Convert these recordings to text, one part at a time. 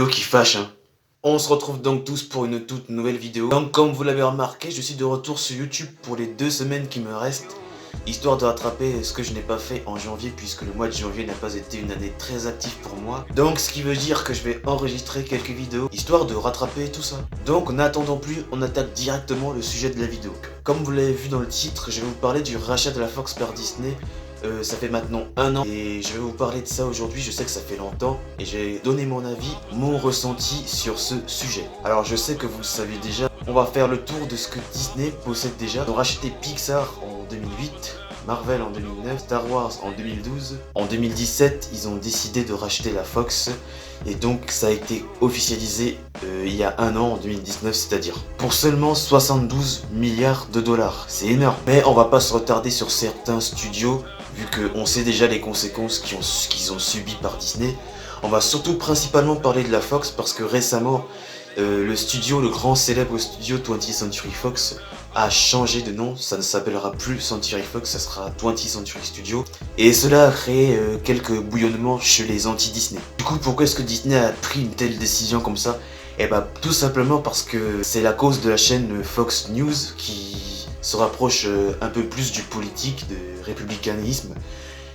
vidéo qui fâche, hein. On se retrouve donc tous pour une toute nouvelle vidéo. Donc comme vous l'avez remarqué, je suis de retour sur YouTube pour les 2 semaines qui me restent, histoire de rattraper ce que je n'ai pas fait en janvier, puisque le mois de janvier n'a pas été une année très active pour moi. Donc ce qui veut dire que je vais enregistrer quelques vidéos, histoire de rattraper tout ça. Donc n'attendons plus, on attaque directement le sujet de la vidéo. Comme vous l'avez vu dans le titre, je vais vous parler du rachat de la Fox par Disney. Ça fait maintenant 1 an et je vais vous parler de ça aujourd'hui. Je sais que ça fait longtemps et j'ai donné mon avis, mon ressenti sur ce sujet. Alors je sais que vous le savez déjà, on va faire le tour de ce que Disney possède déjà. Ils ont racheté Pixar en 2008, Marvel en 2009, Star Wars en 2012. En 2017, ils ont décidé de racheter la Fox et donc ça a été officialisé il y a 1 an, en 2019, c'est-à-dire pour seulement 72 milliards de dollars. C'est énorme. Mais on va pas se retarder sur certains studios, vu qu'on sait déjà les conséquences qu'ils ont subies par Disney. On va surtout principalement parler de la Fox parce que récemment, le grand célèbre studio 20th Century Fox a changé de nom. Ça ne s'appellera plus Century Fox, ça sera 20th Century Studio. Et cela a créé quelques bouillonnements chez les anti-Disney. Du coup, pourquoi est-ce que Disney a pris une telle décision comme ça? Eh bah, tout simplement parce que c'est la cause de la chaîne Fox News qui se rapproche un peu plus du politique, du républicanisme.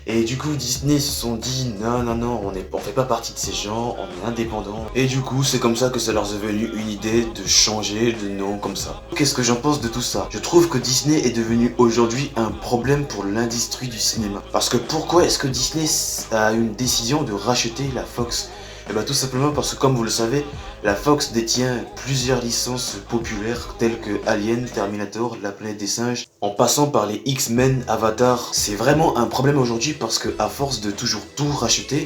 Et du coup, Disney se sont dit non, on fait pas partie de ces gens, on est indépendant. Et du coup, c'est comme ça que ça leur est venu une idée de changer de nom comme ça. Qu'est-ce que j'en pense de tout ça? Je trouve que Disney est devenu aujourd'hui un problème pour l'industrie du cinéma. Parce que pourquoi est-ce que Disney a une décision de racheter la Fox? Et bah tout simplement parce que, comme vous le savez, la Fox détient plusieurs licences populaires telles que Alien, Terminator, La planète des singes, en passant par les X-Men, Avatar. C'est vraiment un problème aujourd'hui parce que à force de toujours tout racheter,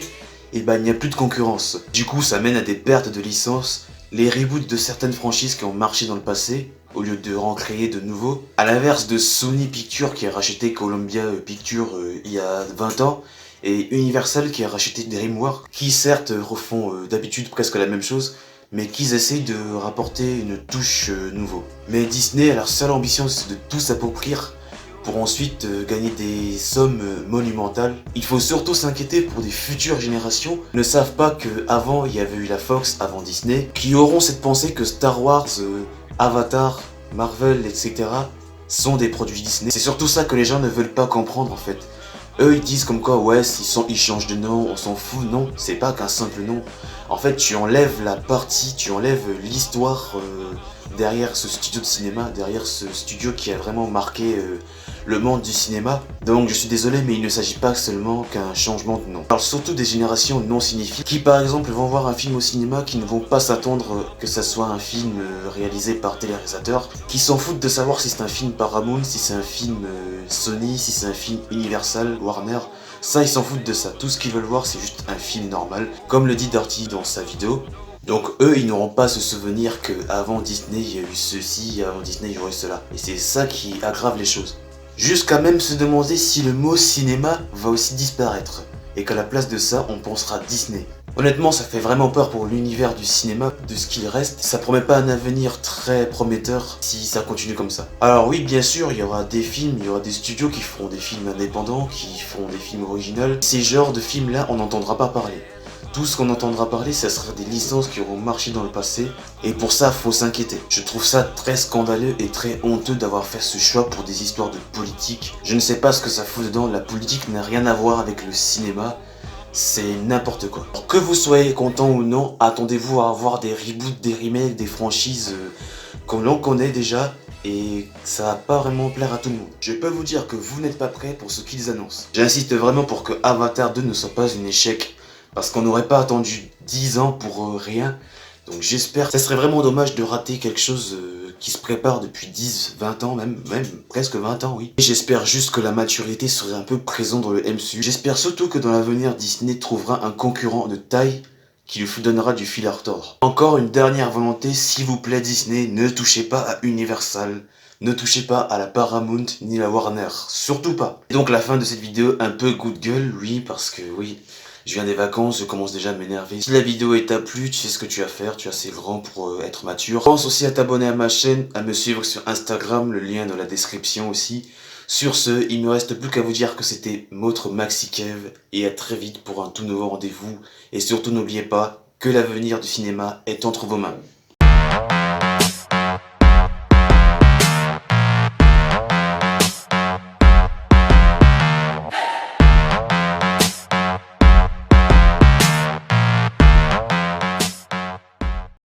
et bah il n'y a plus de concurrence. Du coup ça mène à des pertes de licences, les reboots de certaines franchises qui ont marché dans le passé, au lieu de en créer de nouveaux. À l'inverse de Sony Pictures qui a racheté Columbia Pictures il y a 20 ans, et Universal qui a racheté DreamWorks, qui certes refont d'habitude presque la même chose, mais qu'ils essayent de rapporter une touche nouveau. Mais Disney, leur seule ambition, c'est de tout s'approprier pour ensuite gagner des sommes monumentales. Il faut surtout s'inquiéter pour des futures générations qui ne savent pas qu'avant il y avait eu la Fox, avant Disney, qui auront cette pensée que Star Wars, Avatar, Marvel, etc. sont des produits Disney. C'est surtout ça que les gens ne veulent pas comprendre en fait. Eux ils disent comme quoi ouais ils changent de nom, on s'en fout. Non, c'est pas qu'un simple nom. En fait tu enlèves la partie, tu enlèves l'histoire derrière ce studio de cinéma, derrière ce studio qui a vraiment marqué le monde du cinéma. Donc je suis désolé mais il ne s'agit pas seulement qu'un changement de nom. Je parle surtout des générations non signifiantes qui par exemple vont voir un film au cinéma, qui ne vont pas s'attendre que ça soit un film réalisé par tel réalisateur, qui s'en foutent de savoir si c'est un film Paramount, si c'est un film Sony, si c'est un film Universal, Warner. Ça ils s'en foutent de ça, tout ce qu'ils veulent voir c'est juste un film normal, comme le dit Darty dans sa vidéo. Donc eux ils n'auront pas ce souvenir que avant Disney il y a eu ceci, avant Disney il y aurait cela. Et c'est ça qui aggrave les choses. Jusqu'à même se demander si le mot cinéma va aussi disparaître, et qu'à la place de ça on pensera Disney. Honnêtement ça fait vraiment peur pour l'univers du cinéma, de ce qu'il reste. Ça promet pas un avenir très prometteur si ça continue comme ça. Alors oui bien sûr il y aura des films, il y aura des studios qui feront des films indépendants, qui feront des films originaux. Ces genres de films là on n'entendra pas parler. Tout ce qu'on entendra parler, ça sera des licences qui auront marché dans le passé, et pour ça, faut s'inquiéter. Je trouve ça très scandaleux et très honteux d'avoir fait ce choix pour des histoires de politique. Je ne sais pas ce que ça fout dedans, la politique n'a rien à voir avec le cinéma, c'est n'importe quoi. Alors, que vous soyez content ou non, attendez-vous à avoir des reboots, des remakes, des franchises comme l'on connaît déjà, et ça va pas vraiment plaire à tout le monde. Je peux vous dire que vous n'êtes pas prêts pour ce qu'ils annoncent. J'insiste vraiment pour que Avatar 2 ne soit pas un échec, parce qu'on n'aurait pas attendu 10 ans pour rien. Donc j'espère, ça serait vraiment dommage de rater quelque chose qui se prépare depuis 10, 20 ans, même presque 20 ans, oui. Et j'espère juste que la maturité serait un peu présente dans le MCU. J'espère surtout que dans l'avenir, Disney trouvera un concurrent de taille qui lui donnera du fil à retordre. Encore une dernière volonté, s'il vous plaît Disney, ne touchez pas à Universal. Ne touchez pas à la Paramount ni la Warner, surtout pas. Et donc la fin de cette vidéo, un peu coup de gueule, oui, parce que oui, je viens des vacances, je commence déjà à m'énerver. Si la vidéo t'a plu, tu sais ce que tu as à faire, tu es assez grand pour être mature. Pense aussi à t'abonner à ma chaîne, à me suivre sur Instagram, le lien dans la description aussi. Sur ce, il me reste plus qu'à vous dire que c'était votre Maxi Kev, et à très vite pour un tout nouveau rendez-vous. Et surtout n'oubliez pas, que l'avenir du cinéma est entre vos mains.